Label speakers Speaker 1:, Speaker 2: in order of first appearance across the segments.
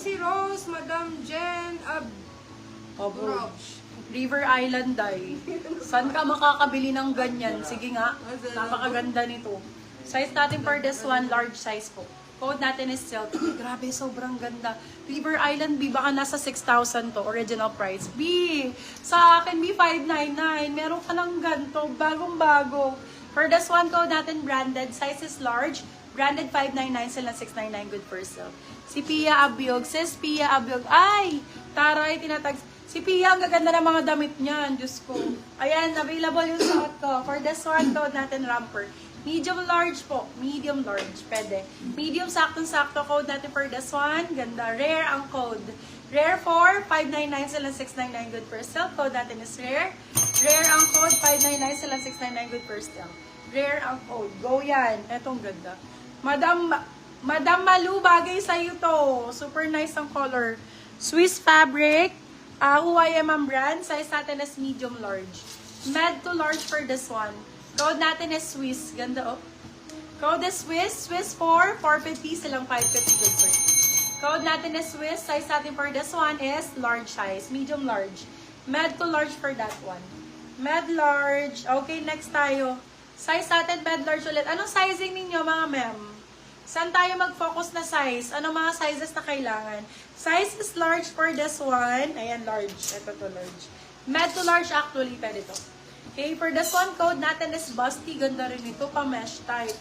Speaker 1: si Rose, Madam Jen,
Speaker 2: River Island ay. Saan ka makakabili ng ganyan? Sige nga, napakaganda nito. Size natin for this one, large size po. Code natin is silk. Grabe, sobrang ganda. River Island, B, baka nasa 6,000 to, original price. B, sa akin, B, 599. Meron ka lang ganito, bagong-bago. For this one, code natin branded, size is large. Branded 599, sila 699, good for sale. Si Pia Abiog, sis Pia Abiog, ay, taray, tinatag. Si Pia, ang gaganda ng mga damit niyan, Diyos ko. Ayan, available yung suot ko. For this one, code natin romper. Medium large po. Medium large. Pwede. Medium saktong-sakto. Code natin for this one. Ganda. Rare ang code. Rare 4, 599 sila 699 good for sale. Code natin is rare. Rare ang code. 599 sila 699 good for sale. Rare ang code. Go yan. Etong ganda. Madam Malu, bagay sa'yo to. Super nice ang color. Swiss fabric. UIM ang brand. Size natin is medium large. Med to large for this one. Code natin is Swiss. Ganda, oh. Code is Swiss. Swiss 4. 450. Silang 550 good for. Code natin is Swiss. Size natin for this one is large size. Medium large. Med to large for that one. Med large. Okay, next tayo. Size natin, med large ulit. Anong sizing ninyo, mga ma'am? Saan tayo mag-focus na size? Ano mga sizes na kailangan? Size is large for this one. Ayan, large. Ito to large. Med to large actually, pwede to. Okay, for this one, code natin is Busty. Ganda rin ito, pa-mesh type.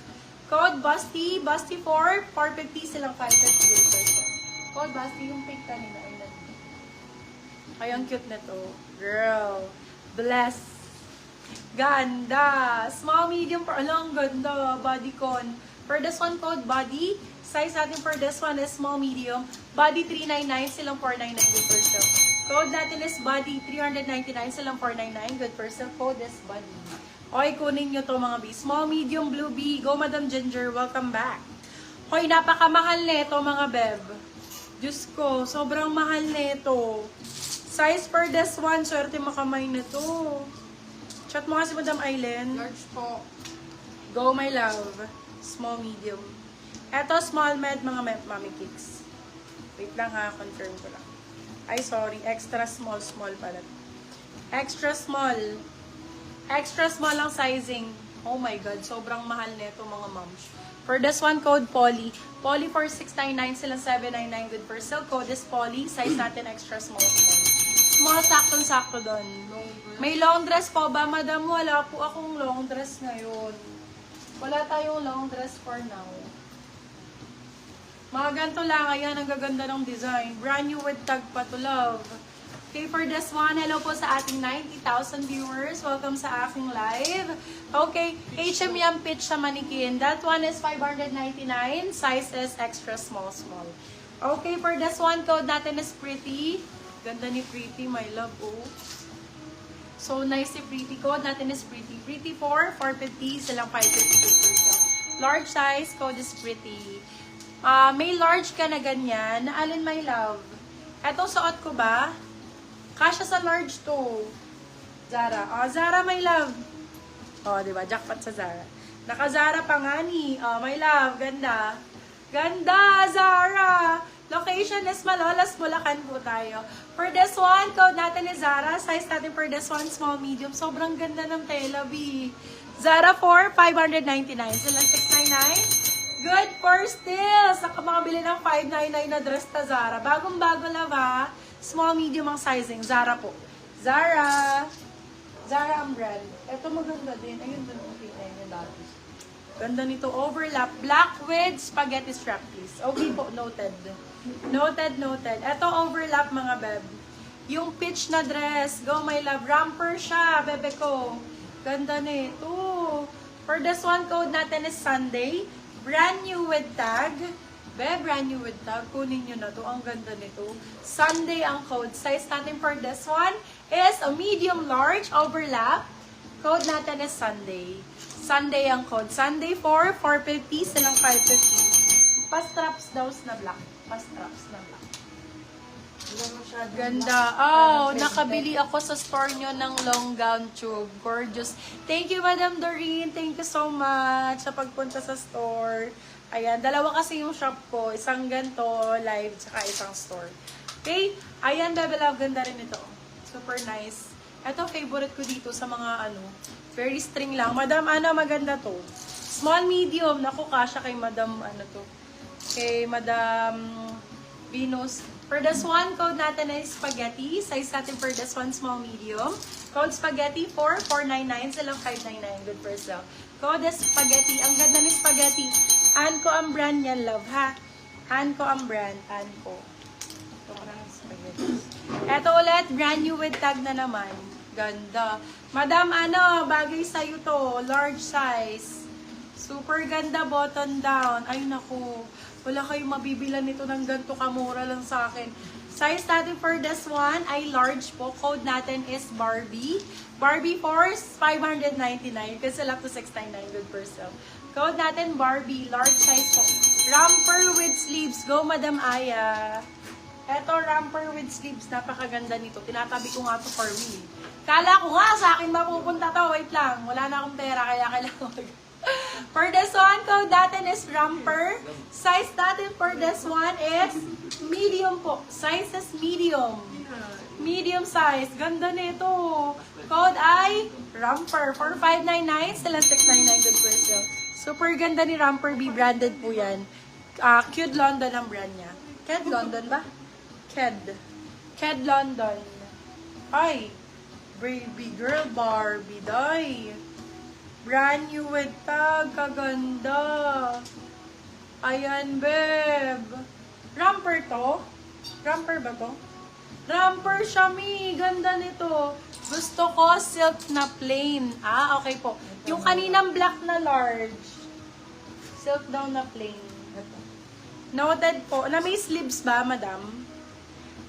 Speaker 2: Code Busty. Busty 4. 450 silang 550. Code Busty, yung pink kanina. Ay, ang cute nito. Girl. Bless. Ganda. Small, medium, ang ganda. Bodycon. For this one, code Body. Size natin for this one is small, medium. Body 399, silang 499 good for sale. Code natin is Body 399, silang 499 good for sale. Code is Body. Okay, kunin nyo to mga B. Small, medium, blue B. Go, Madam Ginger. Welcome back. Okay, napakamahal nito mga beb. Diyos ko, sobrang mahal nito. Size for this one, swerte makamay nito. Chat mo kasi Madam Aileen.
Speaker 1: large po.
Speaker 2: Go, my love. Small, medium. Eto, small med, mga mami kicks. Wait lang ha, confirm ko lang. Ay, sorry. Extra small, small pala. Extra small. Extra small ang sizing. Oh my God, sobrang mahal nito mga moms. For this one, code Poly. Poly for 699, sila 799 good for sale. Code is Poly. Size natin extra small, small. Small, saktong-sakto doon. May long dress po ba, madam? Wala po akong long dress ngayon. Wala tayong long dress for now. Mga ganito lang, ayan, ang gaganda ng design. Brand new with tag pa to love. Okay, for this one, hello po sa ating 90,000 viewers. Welcome sa aking live. Okay, HM yung pitch sa manikin. That one is 599. Size is extra small, small. Okay, for this one, code natin is Pretty. Ganda ni Pretty, my love, oh. So nice si Pretty. Code natin is Pretty. Pretty 4, 450, silang 550. Large size, code is Pretty. May large ka na ganyan. Alin, my love? Eto, suot ko ba? Kasya sa large to. Zara. Zara, my love. Diba? Jackpot sa Zara. Naka-Zara pa nga ni. My love. Ganda. Ganda, Zara. Location is Malolos, Bulacan po tayo. For this one, code natin is Zara. Size natin for this one, small, medium. Sobrang ganda ng tela, B. Zara 4, 599. Silang 699. Good for still. Sa makabili ng 599 na dress na Zara. Bagong-bago na ba? Small, medium ang sizing. Zara po. Zara. Zara ang brand. Ito maganda din. Ayun dun. Okay, ayun dati. Ganda nito. Overlap. Black with spaghetti strap, please. Okay po. Noted. Noted, noted. Ito overlap, mga beb. Yung pitch na dress. Go, my love. Romper siya, bebe ko. Ganda nito. For this one, code natin is Sunday. Brand new with tag. Brand new with tag. Kunin nyo na to. Ang ganda nito. Sunday ang code. Size natin for this one is a medium large overlap. Code natin is Sunday. Sunday ang code. Sunday 4, 450, silang 550. Pastraps daw na black. Pastraps na black. Ganda. Nakabili ako sa store nyo ng long gown tube. Gorgeous. Thank you, Madam Doreen. Thank you so much sa pagpunta sa store. Ayan, dalawa kasi yung shop ko. Isang ganito, live, tsaka isang store. Okay? Ayan, Bebe Love, ganda rin ito. Super nice. Ito, favorite ko dito sa mga very string lang. Madam, maganda to. Small, medium. Naku, kasha kay Madam, to. Kay Madam Venus. For this one, code natin is spaghetti. Size natin for this one, small, medium. Code spaghetti for 499. Silang 599. Good for sale. Code is spaghetti. Ang ganda ni spaghetti. Anko ang brand yan, love, ha? Anko ang brand. Anko. Ito ko lang spaghetti. Ito ulit, brand new with tag na naman. Ganda. Madam, bagay sa'yo to. Large size. Super ganda, button down. Ay, naku. Wala kayong mabibilan nito ng ganito kamura lang sa akin. Size natin for this one ay large po. Code natin is Barbie. Barbie for 599. Kasi up to 699. Good for sale. Code natin Barbie. Large size po. Romper with sleeves. Go, Madam Aya. Eto, romper with sleeves. Napakaganda nito. Tinatabi ko nga to for me. Kala ko nga sa akin mapupunta to. Wait lang. Wala na akong pera kaya kailangan for this one, code natin is romper. Size natin for this one is medium po. Size is medium. Medium size. Ganda nito. Code ay romper. For 599, sila 699. Good for sale. Super ganda ni Romper B. Branded po yan. Ked London ang brand niya. Ked London ba? Ked. Ked London. Ay. Baby girl Barbie. Day. Brand new with tag. Kaganda. Ayan, babe. Romper to? Romper ba to? Romper siya, mi. Ganda nito. Gusto ko silk na plain. Okay po. Yung kaninang black na large. Silk daw na plain. Noted po. Na may sleeves ba, madam?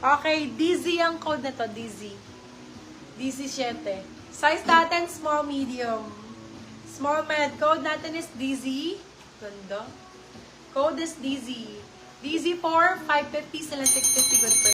Speaker 2: Okay, Dizzy ang code nito. Dizzy. Dizzy 7. Size natin, small, medium. Small med. Code natin is Dizzy. Ganda. Code is Dizzy. Dizzy for 550 sila 650 good for